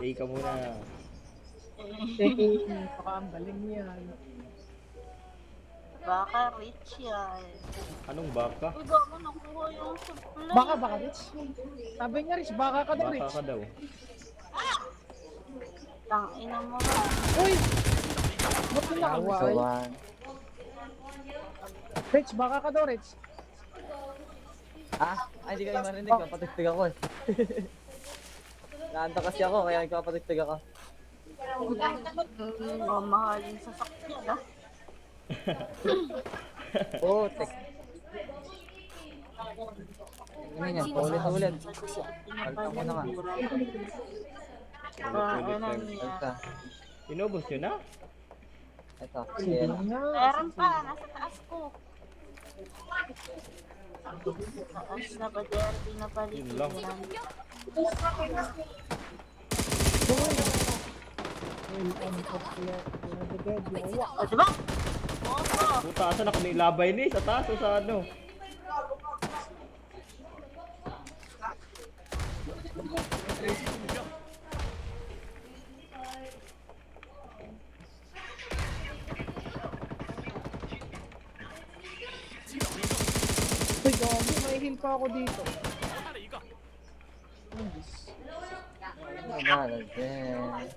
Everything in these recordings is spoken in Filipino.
Stay ka muna. Baka ang galing yan. Baka rich yan. Anong baka? Uy, gago nakuha yung supply. Baka Rich. Sabi niya Rich, baka ka daw Baka Rich. ka daw. Tangina mo ba? Uy! Ba't yung nakawa eh? Kawan. Rich, baka ka daw Rich. Ah? Ay, hindi kayo marinig. Kapatugtog ako eh. Naanta kasi ako, kaya nagkapatugtog ako. Mamahalin sa sakyan, ah. Oo, tek. Ano yan? Paulit-ulit. Palta mo na nga. Ulit-ulit Ano lang. niya? Palta. Inubos nyo na? Ito. Yan. Meron pa, nasa taas ko. Taas na ba, Jerry? Yun lang. Napaligiran. O, diba? Opo. Puta, asan ako nilabay ni? Sa taas o sa ano? Uy, gago, may heal pa ako dito. Malagyan.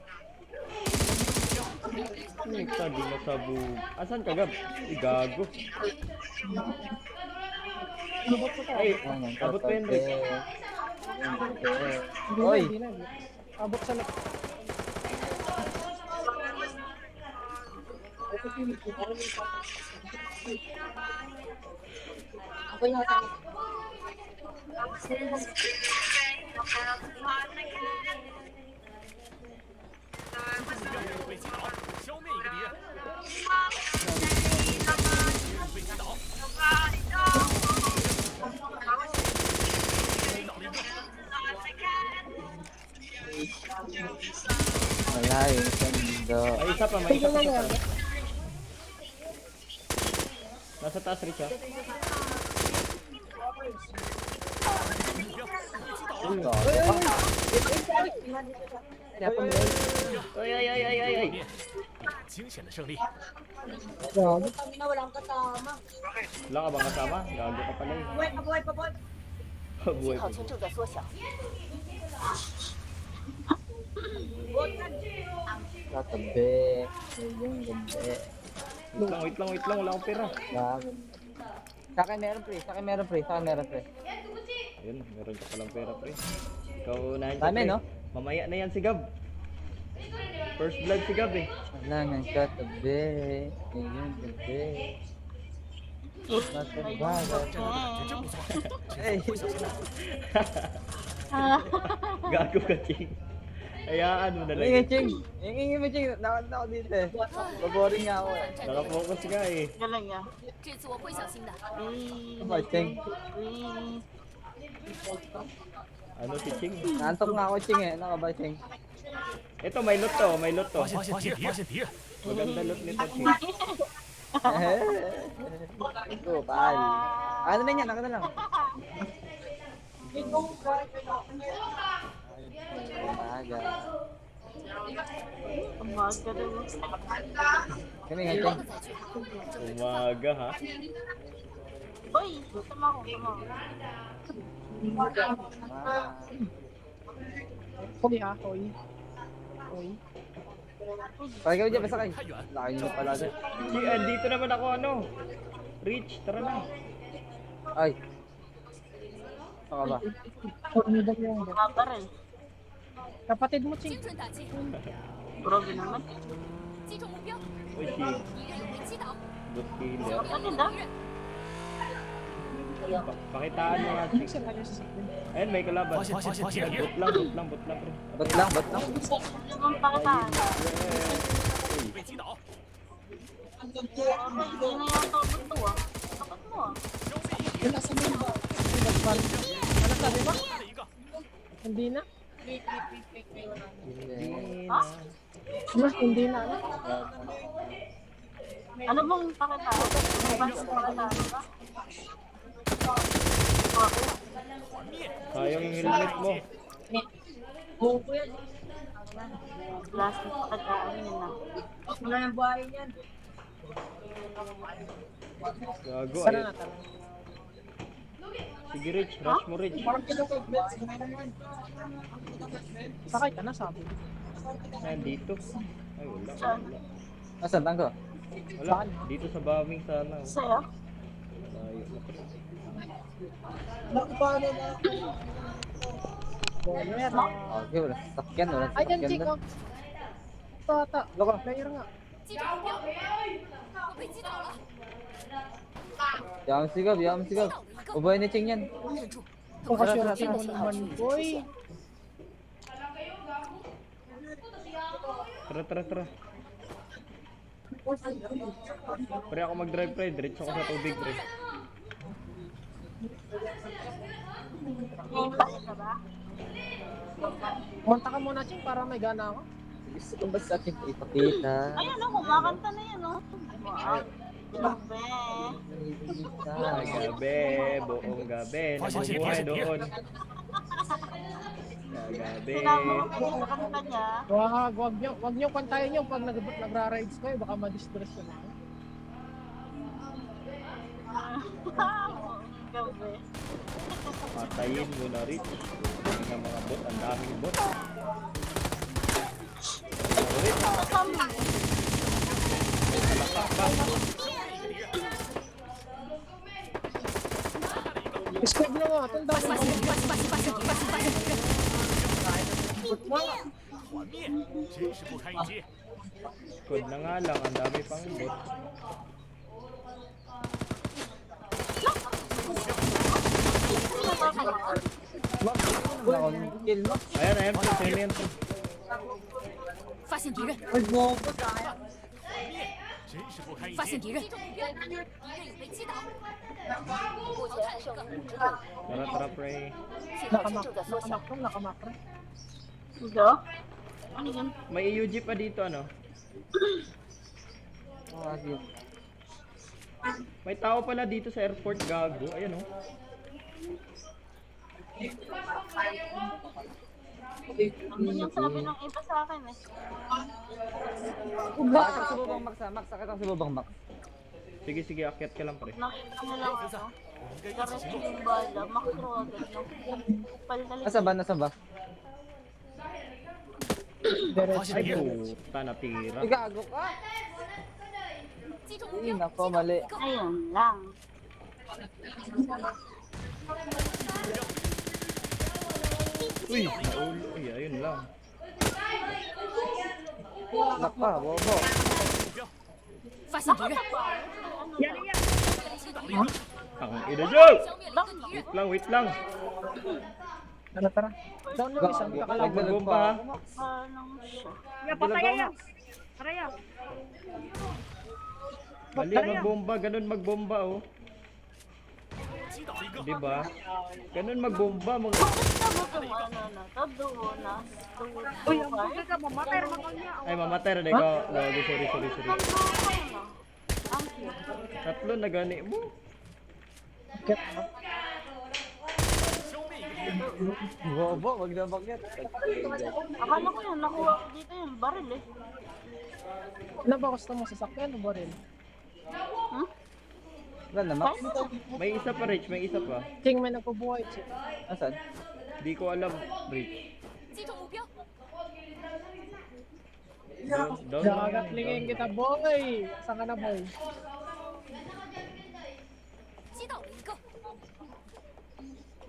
Puta, di nasabog. Asan ka, Gab? Igago. Ay, Ayan, abot pa yun, Rick. Hindi Oy! na, hindi na. Abot sa loob. Wala yung sando. Ay, isa pa, may isa pa siya pa. Nasa taas, Rich, ha? Ito. Ay, ay, ay, ay, ay, ay. 惊险的胜利。 Gago. Wala ka bang kasama? Gago ka pala eh. Buhay pa. 好像正在缩小。 Katabi. Yung gabi. Wait lang. Wala akong pera. Lag. Sa akin meron pre. Sa akin meron pre. Ayun, meron ka palang pera, pre. Ikaw unahin ka, Dami, pre. no? Mamaya na yan si Gab. First blood si Gab, eh. Wala nang katabi. Yung gabi. Matagbaga. 真不错， Ay. Gago ka, Ching. Hayaan mo na lang. Ingin, Ching. Ingin mo, Ching. Nakanta ako dito eh. Baboring nga ako eh. Nakafocus ka, eh. Galing ah. 这次我会小心的。 Ano, Ching? Ano si Ching? Naantok nga ako, Ching eh. Ano ka ba, Ching? Ito, may loot to. 发现敌人， Maganda loot nito, Ching. Ito, pal. Ano na yan? Ako na lang. Umaga. Umaga rin. Kami nga, Ching. Umaga, ha? Uy, tama ko. Hoy ha, hoy. Hoy. Pagkaw dyan, basta kayo. Laki nyo pala dyan. Ching, andito naman ako, ano? Rich, tara na. Ay. Ako ba? Mga baril. Kapatid mo, Ching. 精准打击， Grabe naman. 击中目标， Uy, Ching. 敌人已被击倒。 Good killer. Kapatid ah. Pakitaan mo nga, Ching. Ayun, may kalaban. 发现敌人， Bot lang, pre. Ba't lang? Ibang pakitaan. 被击倒， Hindi na yung tobot to ah. Bakit mo ah? Ano sabi mo? 了一个， Hindi na. Ha? Hindi na. Ano bang pakitaan? Ano bang pakitaan ba? Sayang yung helmet mo. Last na pagkain na. Wala nang buhay niyan. Gago, Sana ayun. na tara. Sige, Rich. Rush mo, Rich. Sakay ka na sabi. Nandito. Ay, wala. Asan, tangko? Wala. Dito sa bombing sana. Oh. Sa'yo? Layo na, pre. Boner. Okay, wala sasakyan, wala Ay, yan, sasakyan Chico. doon. Ito ata. Loko. Player nga. 击中目标，我被击倒了， Yam sigab, yam 击 sigab. 倒了一个， Uboy ni Ching yan. 忍住， Kung Tara, kasya tara, natin tara. mo naman, boy. Tara, tara, tara. Pre, ako mag-drive, pre. Diretso ako sa tubig, pre. May balik ka ba? Kumanta ka muna, Ching, para may gana ako. Gusto ko ba sa akin ipakita? Ayun o, kumakanta na yan o. Wow. Grabe. Gabi, buong gabi. Nabubuhay doon. Gabi. Sinama ko pa yung kanta niya. Wag niyo kantayin niyo pag nagra-rides kayo, baka ma-distress ka na. Grabe. Patayin mo na, Rich. Ang mga bot, ang daming bot. Kasama. Squad na nga, tanda 发 mo. 现敌人，发现敌人，发现敌人， 团灭，真是不堪一击。 Squad na nga lang, ang dami pang bot. Kill mo. Ayan, ayan, pre. Sa'yo na yan, pre. 发现敌人，真是不堪一击。发现敌人，击中目标，敌人已被击倒，目前还剩5只队伍， Tara, tara, pre. 信号值正在缩小， Nakamakro. Ito? Ano yun? May EUG pa dito, ano? Oh, sige. May tao pala dito sa airport, gago. Ayan, oh. Ano yung sabi ng iba sa akin eh. Sakit sa bubang Max, Max. Sakit sa bubang Max. Sige, sige, akyat ka lang, pre. Nakita mo lang ako. Karet yung bala, makro agad no. Upal na Nasa ba, nasa ba? Diretso. Ay, puta, natira. Igago ka! 击中目 Ay, 标， nako, mali. Ayun lang. Uy, naulo. Uy, ayun lang. Naka, bobo. 发现敌人， Ang ina dyan! 消灭了一个敌人， Wait lang. Tara, tara. Down yung isa, Gago ka, kakalaban. Magbomba, ha? Anong siya? Mali, magbomba. Ganun magbomba, oh. 击倒了一个， Diba? Ganun magbomba. Mga... Bakit na ba itong ano na to? Doon na. Uy, ang bakit ka mamatay naman niya. Ay, mamatay na. Gago, sorry. Ang cute. Tatlo na gani mo. 消灭一个敌人。 Bobo, wag na bakit. Akala ko yun, nakuha ko dito yung baril eh. Ano ba gusto mo, sasakyan o baril? Hmm? Wala na, Max. May isa pa, Rich. May isa pa. Ching, may nagpabuhay, Ching. Asan? Di ko alam, Rich. 击中目标， Down. Gagatlingin kita, boy! Saan ka na, boy? 击倒了一个，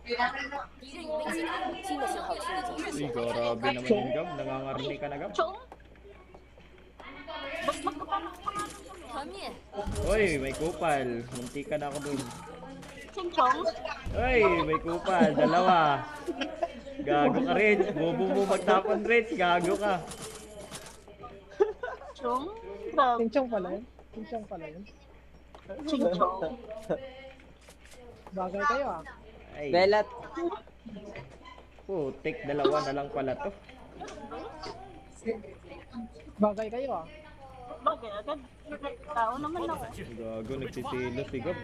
敌人已被击倒，新的信号值已经 Uy, 日线， grabe naman yung gab. Nangangarni ka na, gab. Chong? Ba't magkapanak pa nga kami? 团灭， Uy, may kupal. Munti ka na ako dun. Ching Chong? Uy, may kupal. Dalawa. Gago ka, Rich. Bobo mo magtapon, Rich. Gago ka. Chong? Grabe. Ching-chong pala yun. Ching-chong pala yun. Ching Chong. Bagay kayo, ah. Ay, Belat. putik. Dalawa na lang pala to. Bagay kayo, ah. Bagay agad. Tao naman ako. Gago, nagsisilo si Gab.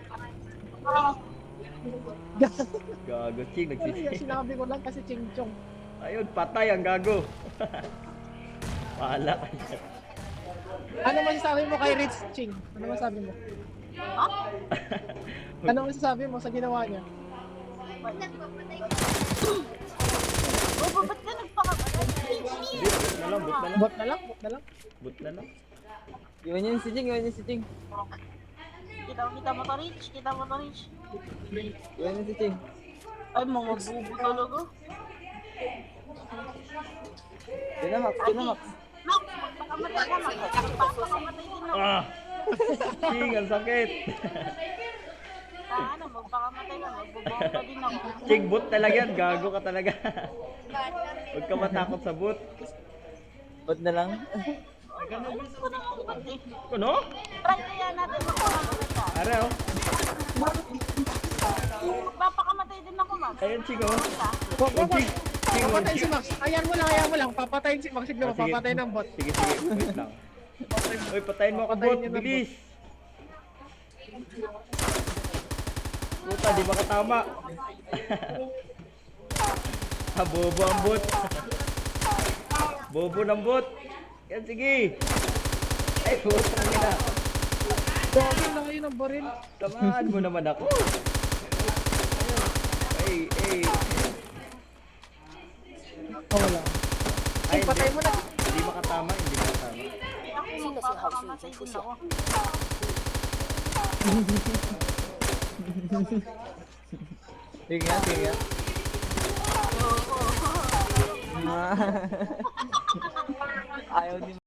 Gago, Ching, Ay, nagsisilo. sinabi ko lang kasi ching-chong. Ayun, patay ang gago. Pahala ka dyan. Ano masasabi mo kay Rich Ching? Ano masasabi mo? Ha? Ano masasabi mo sa ginawa niya? Oh, ba't ka nagpakamatay? Hindi, boot na lang, boot na lang. Bot na lang, bot na lang. Boot na lang. Iwan niyo si Ching, iwan niyo si Ching. Kita mo to, Rich. Kita mo to, Rich. Iwan niyo si Ching. Ay, mga bubo talaga. Tinamak, tinamak. Max, magpakamatay ka, Max. Magpakamatay din ako. Ah! Ching, ang sakit. Ano, magpakamatay ka, magbubomba din ako. Ching, boot talaga yan. Gago ka talaga. Huwag ka matakot sa boot. Ba't na lang? Alam ko na yung ba't eh. Ano? Try kaya natin magpakamatay ka. Are, oh. Magpapakamatay din ako, Max. Ayun, Ching, oh. Wag, Oh, wag, wag. Ching. Ching, oh, Papatayin si Ching. Max. Ayan mo lang. Papatayin si Max. Sige, Oh, sige. papatay ng bot. Sige, sige. Wait lang. Uy, patayin mo ako, Papatayin bot. niyo ng Bilis. Puta, di makatama. Bobo ang bot. Bobo ng bot. Yan, sige. Ay, puta nila. Dami na kayo ng baril. Tamaan mo naman ako. Ay, ay. Oh, wala. Ay, Patay mo na. Hindi makatama, hindi makatama. Ako, magpapakamatay din ako. Sige nga, sige nga. Ayaw din